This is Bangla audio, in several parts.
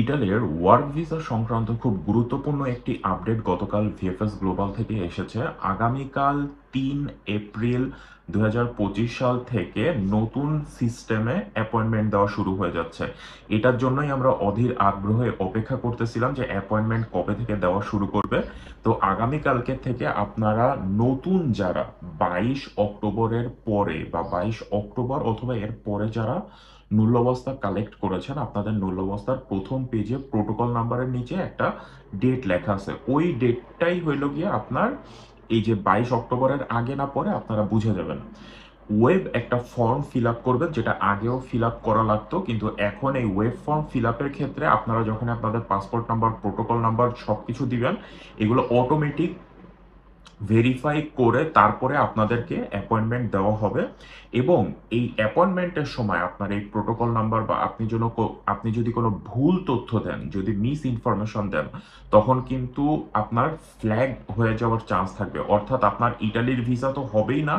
ইটালির ওয়ার্ক ভিসা সংক্রান্ত খুব গুরুত্বপূর্ণ একটি আপডেট গতকাল ভিএফএস গ্লোবাল থেকে এসেছে। আগামীকাল ৩ এপ্রিল ২০২৫ সাল থেকে নতুন সিস্টেমে অ্যাপয়েন্টমেন্ট দেওয়া শুরু হয়ে যাচ্ছে। এটার জন্যই আমরা অধীর আগ্রহে অপেক্ষা করতেছিলাম যে অ্যাপয়েন্টমেন্ট কবে থেকে দেওয়া শুরু করবে। তো আগামীকালকে থেকে আপনারা নতুন যারা ২২ অক্টোবরের পরে বা ২২ অক্টোবর অথবা এর পরে যারা মূল্যাবস্থা কালেক্ট করেছেন, আপনাদের মূল্যাবস্থার প্রথম পেজে প্রোটোকল নাম্বারের নিচে একটা ডেট লেখা আছে। ওই ডেটটাই হইল গিয়ে আপনার এই যে ২২ অক্টোবরের আগে না পরে আপনারা বুঝে যাবেন। ওয়েব একটা ফর্ম ফিল আপ করবেন, যেটা আগেও ফিল আপ করা লাগতো, কিন্তু এখন এই ওয়েব ফর্ম ফিল আপের ক্ষেত্রে আপনারা যখন আপনাদের পাসপোর্ট নাম্বার, প্রোটোকল নাম্বার সবকিছু দিবেন, এগুলো অটোমেটিক ভেরিফাই করে তারপরে আপনাদেরকে অ্যাপয়েন্টমেন্ট দেওয়া হবে। এবং এই অ্যাপয়েন্টমেন্টের সময় আপনার এই প্রোটোকল নাম্বার বা আপনি যদি কোনো ভুল তথ্য দেন, যদি মিস ইনফরমেশন দেন, তখন কিন্তু আপনার ফ্ল্যাগ হয়ে যাওয়ার চান্স থাকবে। অর্থাৎ আপনার ইটালির ভিসা তো হবেই না,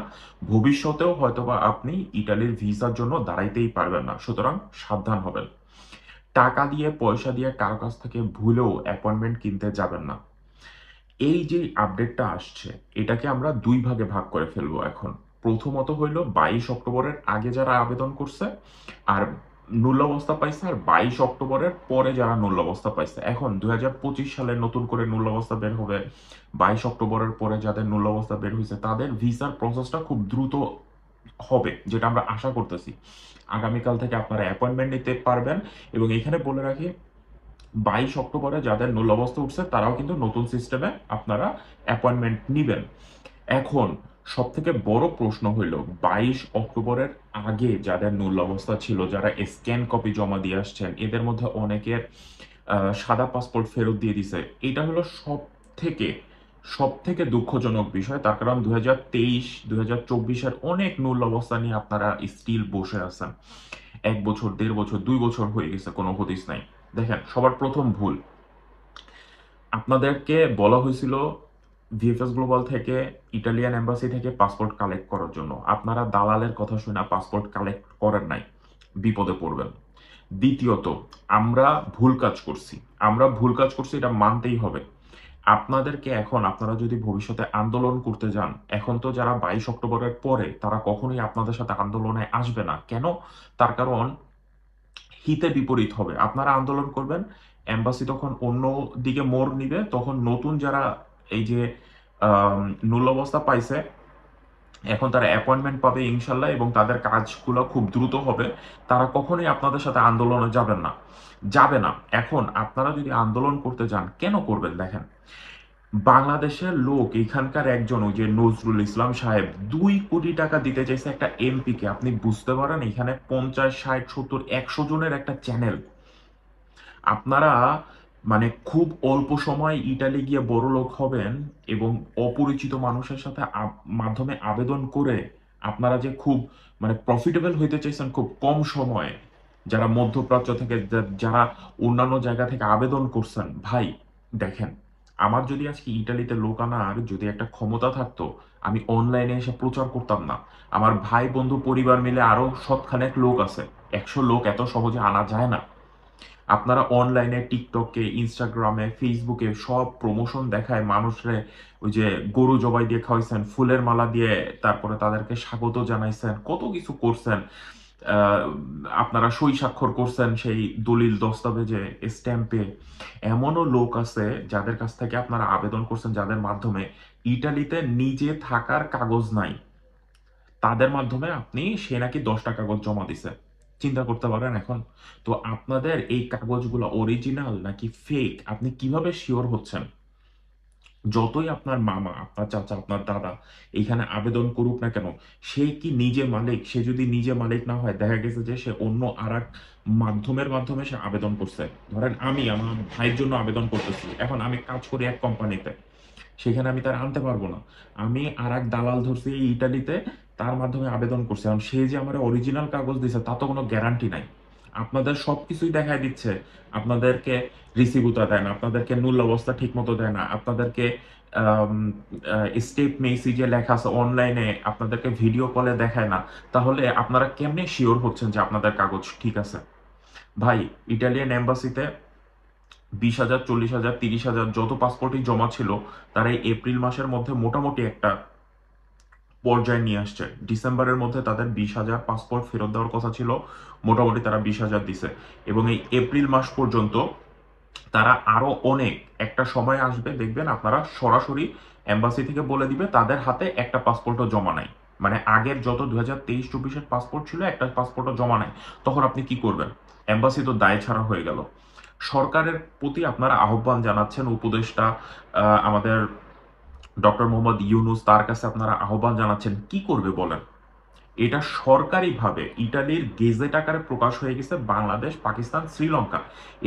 ভবিষ্যতেও হয়তোবা আপনি ইটালির ভিসার জন্য দাঁড়াইতেই পারবেন না। সুতরাং সাবধান হবেন। টাকা দিয়ে, পয়সা দিয়ে কারো কাছ থেকে ভুলেও অ্যাপয়েন্টমেন্ট কিনতে যাবেন না। এই যে আপডেটটা আসছে, এটাকে আমরা দুই ভাগে ভাগ করে ফেলবো এখন। প্রথমত হইল ২২ অক্টোবরের আগে যারা আবেদন করছে আর মূল্যাবস্থা পাইছে, আর ২২ অক্টোবরের পরে যারা মূল্যাবস্থা পাইছে। এখন ২০২৫ সালে নতুন করে মূল্যাবস্থা বের হবে। ২২ অক্টোবরের পরে যাদের মূল্যাবস্থা বের হয়েছে তাদের ভিসার প্রসেসটা খুব দ্রুত হবে, যেটা আমরা আশা করতেছি। আগামীকাল থেকে আপনারা অ্যাপয়েন্টমেন্ট নিতে পারবেন। এবং এখানে বলে রাখি, ২২ অক্টোবরে যাদের মূল্যাবস্থা উঠছে তারাও কিন্তু নতুন সিস্টেমে আপনারা অ্যাপয়েন্টমেন্ট নিবেন। এখন সব থেকে বড় প্রশ্ন হইল, ২২ অক্টোবরের আগে যাদের মূল্যাবস্থা ছিল, যারা স্ক্যান কপি জমা দিয়ে আসছেন, এদের মধ্যে অনেকের সাদা পাসপোর্ট ফেরত দিয়ে দিছে। এটা হলো সব থেকে দুঃখজনক বিষয়। তার কারণ ২০২৩ ২০২৪-এর অনেক মূল্যাবস্থা নিয়ে আপনারা স্টিল বসে আছেন। ১ বছর, ১.৫ বছর, ২ বছর হয়ে গেছে, কোনো হদিস নাই। দেখেন, সবার প্রথম ভুল, আপনাদেরকে বলা হয়েছিল ভিএফএস গ্লোবাল থেকে, ইটালিয়ান এম্বাসি থেকে পাসপোর্ট কালেক্ট করার জন্য। আপনারা দালালের কথা শুনে পাসপোর্ট কালেক্ট করেন নাই, বিপদে পড়বেন। দ্বিতীয়ত, আমরা ভুল কাজ করছি। এটা মানতেই হবে। আপনাদেরকে এখন, আপনারা যদি ভবিষ্যতে আন্দোলন করতে যান, এখন তো যারা ২২ অক্টোবরের পরে তারা কখনোই আপনাদের সাথে আন্দোলনে আসবে না। কেন? তার কারণ হিতে বিপরীত হবে। আপনারা আন্দোলন করবেন, এম্বাসি তখন অন্য দিকে মোড় নিবে, তখন নতুন যারা এই যে মূল্যাবস্থা পাইছে, এখন তারা অ্যাপয়েন্টমেন্ট পাবে ইনশাল্লাহ, এবং তাদের কাজগুলো খুব দ্রুত হবে। তারা কখনোই আপনাদের সাথে আন্দোলনে যাবে না। এখন আপনারা যদি আন্দোলন করতে যান, কেন করবেন? দেখেন, বাংলাদেশের লোক, এখানকার একজন, ওই যে নজরুল ইসলাম সাহেব, ২ কোটি টাকা দিতে চাইছে একটা এমপিকে। আপনি বুঝতে পারেন, এখানে ৫০, ৬০, ৭০, ১০০ জনের একটা চ্যানেল। আপনারা মানে খুব অল্প সময় ইটালি গিয়ে বড়লোক হবেন, এবং অপরিচিত মানুষের সাথে মাধ্যমে আবেদন করে আপনারা যে খুব মানে প্রফিটেবল হইতে চাইছেন খুব কম সময়ে, যারা মধ্যপ্রাচ্য থেকে, যারা অন্যান্য জায়গা থেকে আবেদন করছেন, ভাই দেখেন, আমার যদি আজকে ইটালিতে লোক আনার যদি একটা ক্ষমতা থাকতো, আমি অনলাইনে এসে প্রচার করতাম না। আমার ভাই, বন্ধু, পরিবার মিলে আরো শতখানেক লোক আছে। ১০০ লোক এত সহজে আনা যায় না। আপনারা অনলাইনে, টিকটকে, ইনস্টাগ্রামে, ফেসবুকে সব প্রমোশন দেখায় মানুষরে ওই যে গরু জবাই দিয়ে খাওয়াইছেন, ফুলের মালা দিয়ে, তারপরে তাদেরকে স্বাগত জানাইছেন, কত কিছু করছেন। আহ, আপনারা সই স্বাক্ষর করছেন সেই দলিল দস্তাবেজে, স্ট্যাম্পে। এমনও লোক আছে যাদের কাছ থেকে আপনারা আবেদন করছেন, যাদের মাধ্যমে ইটালিতে নিজে থাকার কাগজ নাই, তাদের মাধ্যমে সে নাকি 10টা কাগজ জমা দিছে। চিন্তা করতে পারেন এখন। তো আপনাদের এই কাগজগুলো অরিজিনাল নাকি ফেক, আপনি কিভাবে শিওর হচ্ছেন? যতই আপনার মামা, আপনার চাচা, আপনার দাদা এখানে আবেদন করুক না কেন, সে কি নিজে মালিক? সে যদি নিজে মালিক না হয়, দেখা গেছে যে সে অন্য আর এক মাধ্যমে সে আবেদন করছে। ধরেন আমি আমার ভাইয়ের জন্য আবেদন করতেছি, এখন আমি কাজ করি এক কোম্পানিতে, সেখানে আমি তার আনতে পারবো না। আমি আর এক দালাল ধরছি এই ইটালিতে, তার মাধ্যমে আবেদন করছি। এখন সে যে আমার অরিজিনাল কাগজ দিছে তা তো কোনো গ্যারান্টি নাই। আপনাদের সবকিছুই দেখায় দিচ্ছে, আপনাদেরকে রিসিভুতা দেয় না, আপনাদেরকে মূল অবস্থা ঠিক মতো দেয় না, আপনাদেরকে স্টেপ মেসেজে লেখা আছে অনলাইনে, আপনাদেরকে ভিডিও কলে দেখায় না। তাহলে আপনারা কেমনে শিওর হচ্ছেন যে আপনাদের কাগজ ঠিক আছে? ভাই, ইটালিয়ান এম্বাসিতে 20,000, 40,000, 30,000 যত পাসপোর্টই জমা ছিল তারা এই এপ্রিল মাসের মধ্যে মোটামুটি একটা পর্যায়ে নিয়ে আসছে। ডিসেম্বরের মধ্যে তাদের 20,000 পাসপোর্ট ফেরত দেওয়ার কথা ছিল, মোটামুটি তারা 20,000 দিছে। এবং এই এপ্রিল মাস পর্যন্ত তারা আরো অনেক, একটা সময় আসবে দেখবেন আপনারা সরাসরি এম্বাসি থেকে বলে দিবে তাদের হাতে একটা পাসপোর্টও জমা নাই। মানে আগের যত 2023-24-এর পাসপোর্ট ছিল একটা পাসপোর্টও জমা নাই। তখন আপনি কি করবেন? এম্বাসি তো দায় ছাড়া হয়ে গেল। সরকারের প্রতি আপনারা আহ্বান জানাচ্ছেন, উপদেষ্টা আমাদের ডক্টর মোহাম্মদ ইউনুস, তার কাছে আপনারা আহ্বান জানাচ্ছেন, কি করবে বলেন? এটা সরকারিভাবে ইটালির গেজেট আকারে প্রকাশ হয়ে গেছে। বাংলাদেশ, পাকিস্তান, শ্রীলঙ্কা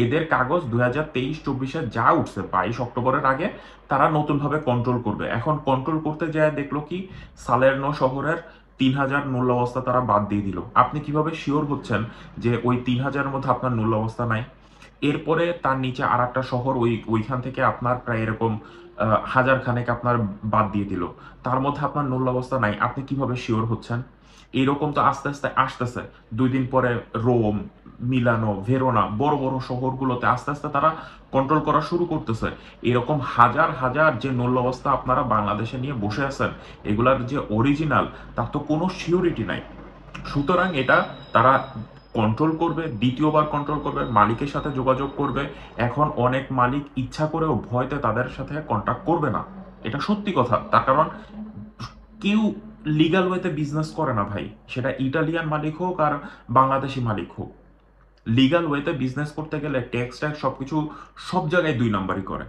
এদের কাগজ 2023-24-এ যা উঠছে 22 অক্টোবরের আগে তারা নতুনভাবে কন্ট্রোল করবে। এখন কন্ট্রোল করতে যায় দেখলো কি, সালেরনো শহরের 3,000 নূল্যাবস্থা তারা বাদ দিয়ে দিল। আপনি কিভাবে শিওর হচ্ছেন যে ওই 3,000-এর মধ্যে আপনার নূল্যাবস্থা নাই? এরপরে তার নিচে আর একটা শহর, ওইখান থেকে আপনার প্রায় এরকম হাজার খানেক আপনার বাদ দিয়ে দিল, তার মধ্যে আপনার নূল্যাবস্থা নাই। আপনি কিভাবে শিওর হচ্ছেন? এরকম তো আস্তে আস্তে আসতেছে। 2 দিন পরে রোম, মিলানো, ভেরোনা, বড় বড় শহরগুলোতে আস্তে আস্তে তারা কন্ট্রোল করা শুরু করতেছে। এরকম হাজার হাজার যে নূল্যাবস্থা আপনারা বাংলাদেশে নিয়ে বসে আছেন, এগুলার যে অরিজিনাল তার তো কোনো সিওরিটি নাই। সুতরাং এটা তারা কন্ট্রোল করবে, দ্বিতীয়বার কন্ট্রোল করবে, মালিকের সাথে যোগাযোগ করবে। এখন অনেক মালিক ইচ্ছা করেও ভয়তে তাদের সাথে কন্ট্যাক্ট করবে না, এটা সত্যি কথা। তার কারণ কেউ লিগাল ওয়েতে বিজনেস করে না ভাই, সেটা ইটালিয়ান মালিক হোক আর বাংলাদেশি মালিক হোক। লিগাল ওয়েতে বিজনেস করতে গেলে ট্যাক্স ট্যাক্স সবকিছু সব জায়গায় 2 নাম্বারই করে।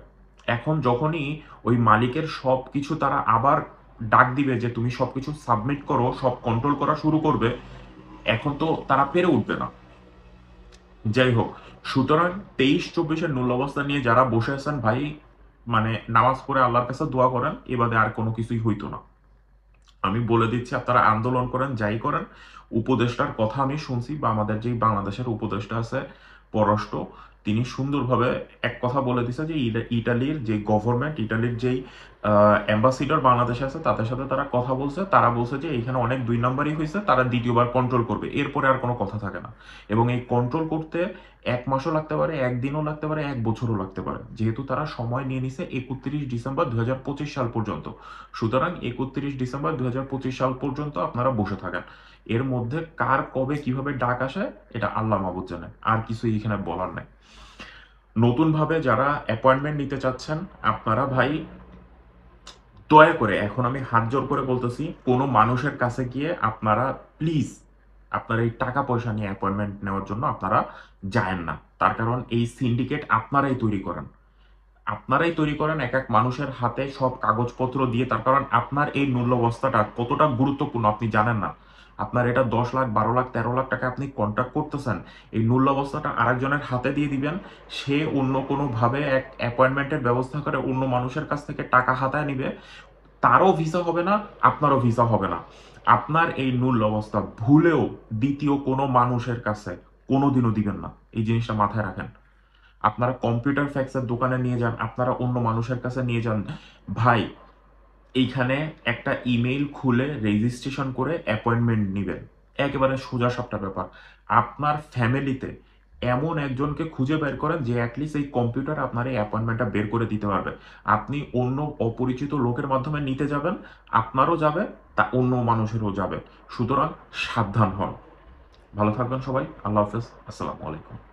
এখন যখনই ওই মালিকের সব কিছু তারা আবার ডাক দিবে যে তুমি সবকিছু সাবমিট করো, সব কন্ট্রোল করা শুরু করবে, এখন তো তারা পেরে উঠবে না। যাই হোক, সুতরাং 23-24-এর নূল্যাবস্থা নিয়ে যারা বসে আছেন ভাই, মানে নামাজ পড়ে আল্লাহর কাছে দোয়া করেন, এবারে আর কোনো কিছুই হইতো না। আমি বলে দিচ্ছি, আপনারা আন্দোলন করেন, যাই করেন, উপদেষ্টার কথা আমি শুনছি, বা আমাদের যেই বাংলাদেশের উপদেষ্টা আছে পররাষ্ট্র, তিনি সুন্দরভাবে এক কথা বলে দিছে যে ইটালির যে গভর্নমেন্ট, ইটালির যেই অ্যাম্বাসিডর বাংলাদেশে আছে তাদের সাথে তারা কথা বলছে। তারা বলছে যে এইখানে অনেক 2 নাম্বারই হয়েছে, তারা দ্বিতীয়বার কন্ট্রোল করবে, এরপরে আর কোনো কথা থাকে না। এবং এই কন্ট্রোল করতে 1 মাসও লাগতে পারে, 1 দিনও লাগতে পারে, 1 বছরও লাগতে পারে, যেহেতু তারা সময় নিয়ে নিছে 31 ডিসেম্বর 2025 সাল পর্যন্ত। সুতরাং 31 ডিসেম্বর 2025 সাল পর্যন্ত আপনারা বসে থাকেন। এর মধ্যে কার কবে কিভাবে ডাক আসে এটা আল্লাহ মাবুদ জানে, আর কিছু এখানে বলার নাই। নতুনভাবে যারা অ্যাপয়েন্টমেন্ট নিতে চাচ্ছেন, আপনারা ভাই দয়া করে, এখন আমি হাত জোর করে বলতেছি, কোনো মানুষের কাছে গিয়ে আপনারা প্লিজ আপনারা এই টাকা পয়সা নিয়ে অ্যাপয়েন্টমেন্ট নেওয়ার জন্য আপনারা যায়েন না। তার কারণ এই সিন্ডিকেট আপনারাই তৈরি করেন, আপনারাই তৈরি করেন এক এক মানুষের হাতে সব কাগজপত্র দিয়ে। তার কারণ আপনার এই মূল্যবস্থাটা কতটা গুরুত্বপূর্ণ আপনি জানেন না। আপনার এটা 10 লাখ, 12 লাখ, 13 লাখ টাকা আপনি কন্ট্রাক্ট করতেছেন, এই মূল্যবস্থাটা আরেকজনের হাতে দিয়ে দিবেন, সে অন্য কোনোভাবে এক অ্যাপয়েন্টমেন্টের ব্যবস্থা করে অন্য মানুষের কাছ থেকে টাকা হাতায় নিবে, তারও ভিসা হবে না, আপনারও ভিসা হবে না। আপনার এই মূল্যবস্থা ভুলেও দ্বিতীয় কোনো মানুষের কাছে কোনোদিনও দিবেন না, এই জিনিসটা মাথায় রাখেন। আপনারা কম্পিউটার ফ্যাক্সের দোকানে নিয়ে যান, আপনারা অন্য মানুষের কাছে নিয়ে যান, ভাই এইখানে একটা ইমেইল খুলে রেজিস্ট্রেশন করে অ্যাপয়েন্টমেন্ট নেবেন, একেবারে সোজা সাপটা ব্যাপার। আপনার ফ্যামিলিতে এমন একজনকে খুঁজে বের করেন যে অ্যাটলিস্ট এই কম্পিউটার আপনার এই অ্যাপয়েন্টমেন্টটা বের করে দিতে পারবে। আপনি অন্য অপরিচিত লোকের মাধ্যমে নিতে যাবেন, আপনারও যাবে, তা অন্য মানুষেরও যাবে। সুতরাং সাবধান হন। ভালো থাকবেন সবাই, আল্লাহ হাফেজ, আসসালামু আলাইকুম।